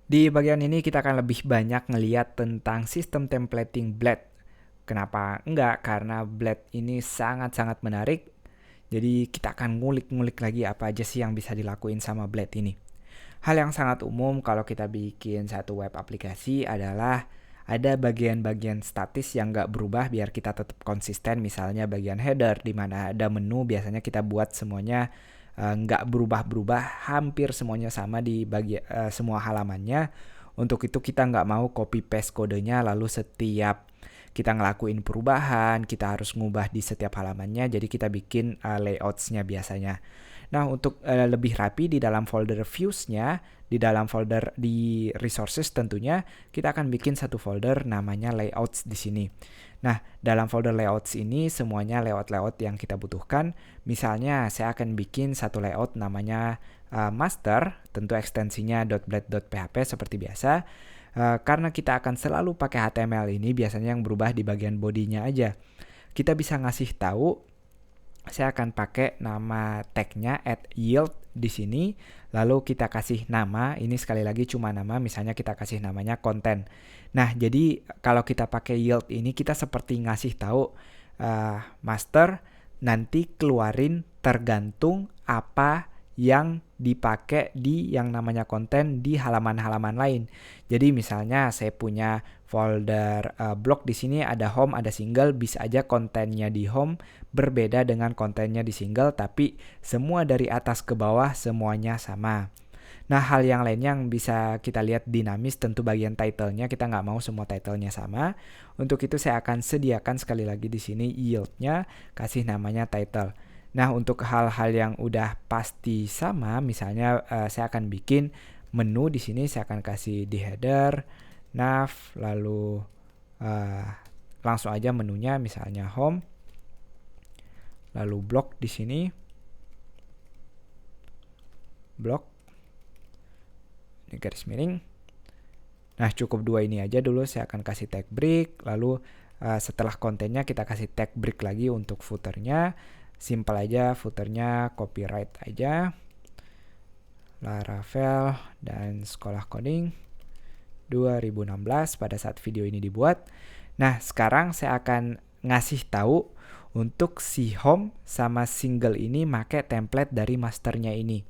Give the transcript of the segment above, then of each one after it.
Di bagian ini kita akan lebih banyak ngeliat tentang sistem templating Blade. Kenapa enggak? Karena Blade ini sangat-sangat menarik. Jadi kita akan ngulik-ngulik lagi apa aja sih yang bisa dilakuin sama Blade ini. Hal yang sangat umum kalau kita bikin satu web aplikasi adalah ada bagian-bagian statis yang nggak berubah biar kita tetap konsisten. Misalnya bagian header di mana ada menu, biasanya kita buat semuanya nggak berubah-berubah, hampir semuanya sama di semua halamannya. Untuk itu kita nggak mau copy paste kodenya lalu setiap kita ngelakuin perubahan kita harus ngubah di setiap halamannya, jadi kita bikin layoutsnya biasanya. Nah, untuk lebih rapi di dalam folder views-nya, di dalam folder di resources tentunya, kita akan bikin satu folder namanya layouts di sini. Nah, dalam folder layouts ini semuanya layout-layout yang kita butuhkan. Misalnya, saya akan bikin satu layout namanya master, tentu ekstensinya .blade.php seperti biasa. Karena kita akan selalu pakai HTML ini, biasanya yang berubah di bagian bodinya aja. Kita bisa ngasih tahu saya akan pakai nama tagnya @yield di sini, lalu kita kasih nama, ini sekali lagi cuma nama, misalnya kita kasih namanya konten. Nah, jadi kalau kita pakai yield ini kita seperti ngasih tahu master nanti keluarin tergantung apa yang dipakai di yang namanya konten di halaman-halaman lain. Jadi misalnya saya punya folder blog di sini ada home, ada single, bisa aja kontennya di home berbeda dengan kontennya di single, tapi semua dari atas ke bawah semuanya sama. Nah, hal yang lain yang bisa kita lihat dinamis tentu bagian title-nya, kita nggak mau semua title-nya sama. Untuk itu saya akan sediakan sekali lagi di sini yield-nya, kasih namanya title. Nah, untuk hal-hal yang udah pasti sama, misalnya saya akan bikin menu di sini, saya akan kasih di header, nav, lalu langsung aja menunya misalnya home, lalu blog di sini, blog, ini garis miring. Nah, cukup dua ini aja dulu, saya akan kasih tag break, lalu setelah kontennya kita kasih tag break lagi untuk footernya. Simple aja, footernya copyright aja, Laravel dan Sekolah Coding 2016 pada saat video ini dibuat. Nah, sekarang saya akan ngasih tahu untuk si home sama single ini make template dari masternya ini.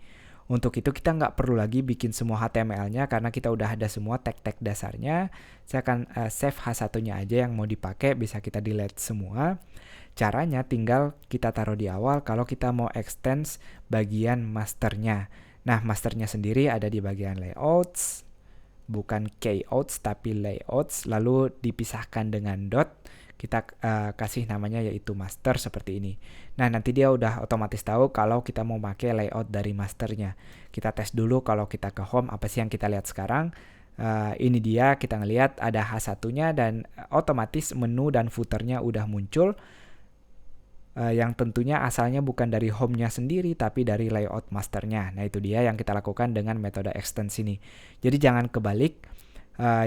Untuk itu kita nggak perlu lagi bikin semua HTML-nya karena kita udah ada semua tag-tag dasarnya. Saya akan save H1-nya aja yang mau dipakai, bisa kita delete semua. Caranya tinggal kita taruh di awal kalau kita mau extend bagian masternya. Nah, masternya sendiri ada di bagian layouts, bukan keyouts tapi layouts, lalu dipisahkan dengan dot. Kita kasih namanya yaitu master seperti ini. Nah, nanti dia udah otomatis tahu kalau kita mau pakai layout dari masternya. Kita tes dulu kalau kita ke home apa sih yang kita lihat sekarang. Ini dia, kita ngelihat ada H1-nya dan otomatis menu dan footernya udah muncul. Yang tentunya asalnya bukan dari home-nya sendiri tapi dari layout masternya. Nah, itu dia yang kita lakukan dengan metode extend ini. Jadi jangan kebalik,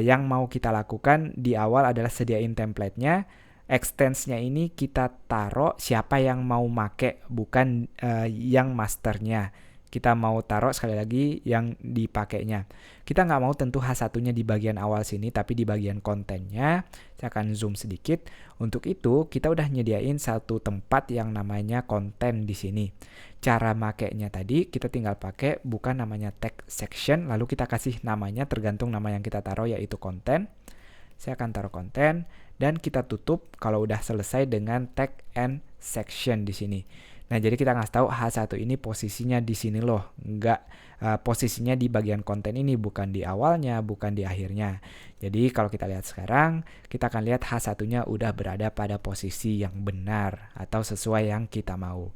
yang mau kita lakukan di awal adalah sediain template-nya, extends-nya ini kita taruh siapa yang mau make, bukan yang masternya. Kita mau taruh sekali lagi yang dipakainya. Kita nggak mau tentu H1-nya di bagian awal sini, tapi di bagian kontennya. Saya akan zoom sedikit. Untuk itu, kita udah nyediain satu tempat yang namanya konten di sini. Cara makainya tadi, kita tinggal pakai bukan namanya tag section, lalu kita kasih namanya tergantung nama yang kita taruh yaitu konten. Saya akan taruh konten, dan kita tutup kalau udah selesai dengan tag and section di sini. Nah, jadi kita ngasih tahu H1 ini posisinya di sini loh, nggak posisinya di bagian konten ini, bukan di awalnya, bukan di akhirnya. Jadi kalau kita lihat sekarang, kita akan lihat H1-nya udah berada pada posisi yang benar atau sesuai yang kita mau.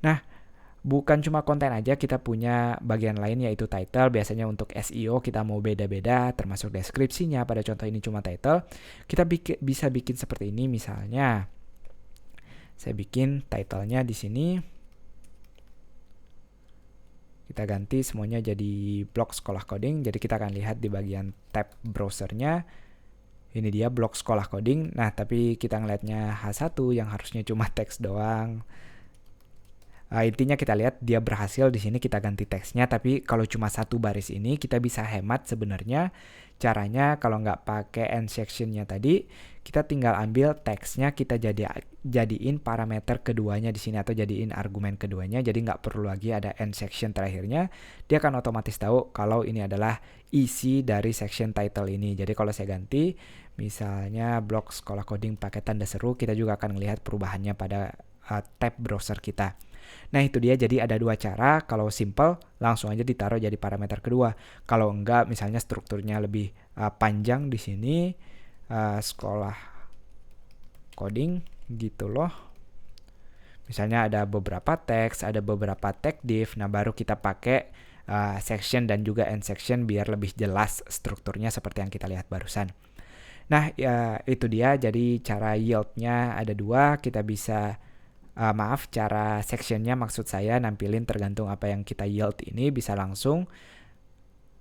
Nah, bukan cuma konten aja, kita punya bagian lain yaitu title. Biasanya untuk SEO kita mau beda-beda, termasuk deskripsinya. Pada contoh ini cuma title. Kita bisa bikin seperti ini misalnya. Saya bikin title-nya di sini. Kita ganti semuanya jadi blog sekolah coding. Jadi kita akan lihat di bagian tab browsernya. Ini dia blog sekolah coding. Nah, tapi kita ngelihatnya H1 yang harusnya cuma teks doang. Intinya kita lihat dia berhasil di sini kita ganti teksnya, tapi kalau cuma satu baris ini kita bisa hemat sebenarnya. Caranya kalau nggak pakai end sectionnya tadi, kita tinggal ambil teksnya kita jadiin parameter keduanya di sini atau jadiin argumen keduanya, jadi nggak perlu lagi ada end section terakhirnya. Dia akan otomatis tahu kalau ini adalah isi dari section title ini. Jadi kalau saya ganti misalnya blog sekolah coding pakai tanda seru, kita juga akan melihat perubahannya pada tab browser kita. Nah itu dia, jadi ada dua cara. Kalau simple langsung aja ditaruh jadi parameter kedua. Kalau enggak misalnya strukturnya lebih panjang di sini, sekolah coding gitu loh. Misalnya ada beberapa teks, ada beberapa tag div. Nah baru kita pakai section dan juga end section biar lebih jelas strukturnya seperti yang kita lihat barusan. Nah ya, itu dia, jadi cara yieldnya ada dua. Kita bisa cara sectionnya maksud saya nampilin tergantung apa yang kita yield ini, bisa langsung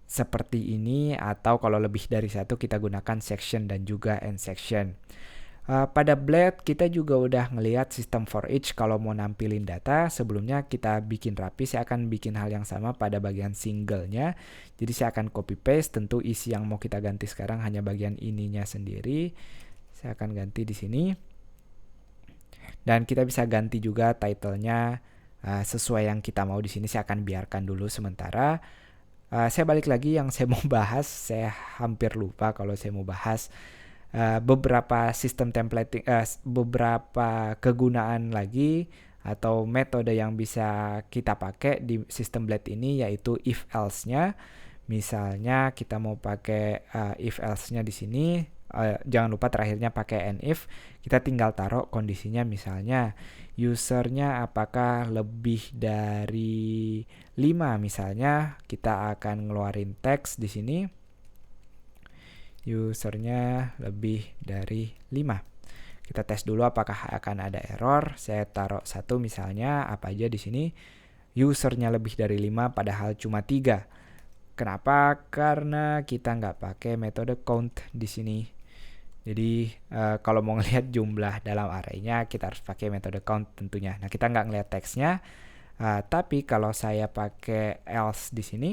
seperti ini, atau kalau lebih dari satu kita gunakan section dan juga end section. Pada Blade kita juga udah ngelihat sistem for each kalau mau nampilin data. Sebelumnya kita bikin rapi, saya akan bikin hal yang sama pada bagian singlenya. Jadi saya akan copy paste, tentu isi yang mau kita ganti sekarang hanya bagian ininya sendiri. Saya akan ganti di sini. Dan kita bisa ganti juga title-nya sesuai yang kita mau di sini. Saya akan biarkan dulu sementara. Saya balik lagi yang saya mau bahas. Saya hampir lupa kalau saya mau bahas beberapa sistem templating, beberapa kegunaan lagi atau metode yang bisa kita pakai di sistem Blade ini, yaitu if else-nya. Misalnya kita mau pakai if else-nya di sini. Jangan lupa terakhirnya pakai if. Kita tinggal taruh kondisinya, misalnya usernya apakah lebih dari 5 misalnya, kita akan ngeluarin teks di sini usernya lebih dari 5. Kita tes dulu apakah akan ada error. Saya taruh 1 misalnya, apa aja di sini usernya lebih dari 5 padahal cuma 3. Kenapa? Karena kita nggak pakai metode count di sini. Jadi kalau mau ngelihat jumlah dalam array-nya kita harus pakai metode count tentunya. Nah kita nggak ngelihat teksnya, tapi kalau saya pakai else di sini,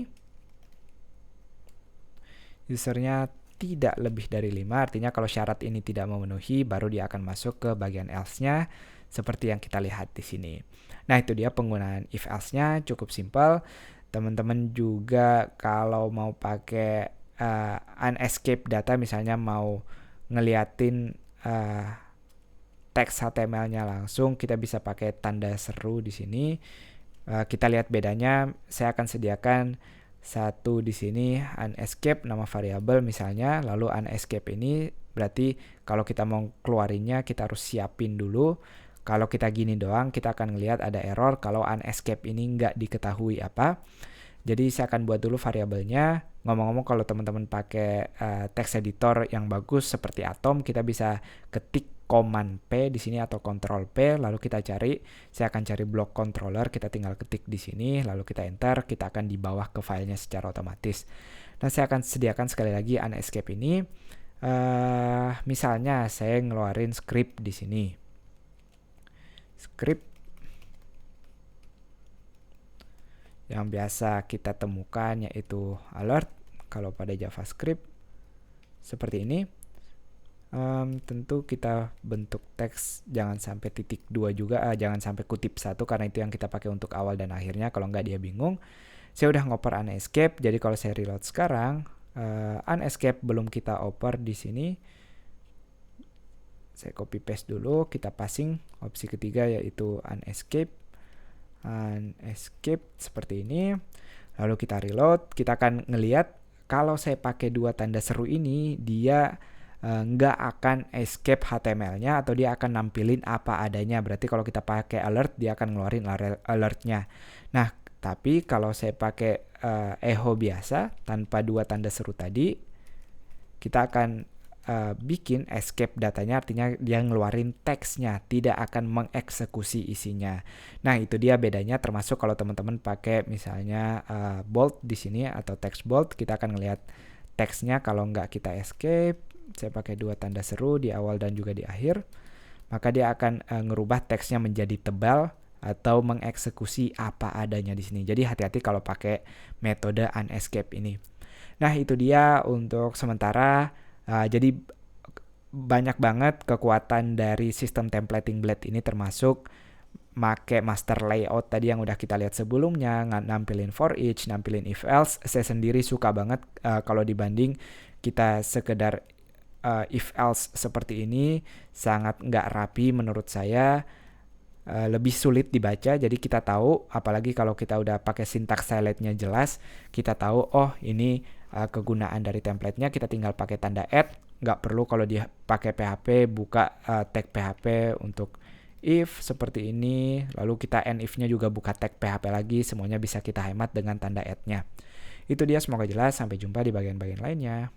usernya tidak lebih dari 5, artinya kalau syarat ini tidak memenuhi, baru dia akan masuk ke bagian else-nya seperti yang kita lihat di sini. Nah itu dia penggunaan if else-nya, cukup simpel. Teman-teman juga kalau mau pakai unescape data, misalnya mau ngeliatin teks HTML-nya langsung, kita bisa pakai tanda seru di sini. Kita lihat bedanya. Saya akan sediakan satu di sini unescape nama variabel misalnya, lalu unescape ini berarti kalau kita mau keluarinnya kita harus siapin dulu. Kalau kita gini doang kita akan ngelihat ada error kalau unescape ini nggak diketahui apa. Jadi saya akan buat dulu variabelnya. Ngomong-ngomong kalau teman-teman pakai text editor yang bagus seperti Atom, kita bisa ketik Command P di sini atau Control P, lalu kita cari. Saya akan cari block controller, kita tinggal ketik di sini, lalu kita enter, kita akan dibawa ke filenya secara otomatis. Nah saya akan sediakan sekali lagi unescape ini. Misalnya saya ngeluarin script di sini. Script yang biasa kita temukan yaitu alert kalau pada JavaScript seperti ini. Tentu kita bentuk teks jangan sampai titik 2 juga, jangan sampai kutip 1 karena itu yang kita pakai untuk awal dan akhirnya, kalau nggak dia bingung. Saya udah ngoper unescape, jadi kalau saya reload sekarang, unescape belum kita oper di sini. Saya copy paste dulu, kita passing opsi ketiga yaitu unescape seperti ini, lalu kita reload. Kita akan ngelihat kalau saya pakai dua tanda seru ini, dia nggak akan escape HTML-nya atau dia akan nampilin apa adanya. Berarti kalau kita pakai alert, dia akan ngeluarin alertnya. Nah tapi kalau saya pakai echo biasa tanpa dua tanda seru tadi, kita akan bikin escape datanya, artinya dia ngeluarin teksnya, tidak akan mengeksekusi isinya. Nah itu dia bedanya, termasuk kalau teman-teman pakai misalnya bold di sini atau text bold, kita akan ngelihat teksnya. Kalau nggak kita escape, saya pakai dua tanda seru di awal dan juga di akhir, maka dia akan ngerubah teksnya menjadi tebal atau mengeksekusi apa adanya di sini. Jadi hati-hati kalau pakai metode unescape ini. Nah, itu dia untuk sementara. Jadi banyak banget kekuatan dari sistem templating Blade ini, termasuk make master layout tadi yang udah kita lihat sebelumnya, nampilin for each, nampilin if else. Saya sendiri suka banget kalau dibanding kita sekedar if else seperti ini, sangat nggak rapi menurut saya. Lebih sulit dibaca, jadi kita tahu, apalagi kalau kita udah pakai sintaks highlightnya jelas, kita tahu oh ini kegunaan dari templatenya. Kita tinggal pakai tanda add, nggak perlu kalau dia pakai PHP buka tag PHP untuk if seperti ini, lalu kita end if-nya juga buka tag PHP lagi. Semuanya bisa kita hemat dengan tanda add-nya. Itu dia, semoga jelas. Sampai jumpa di bagian-bagian lainnya.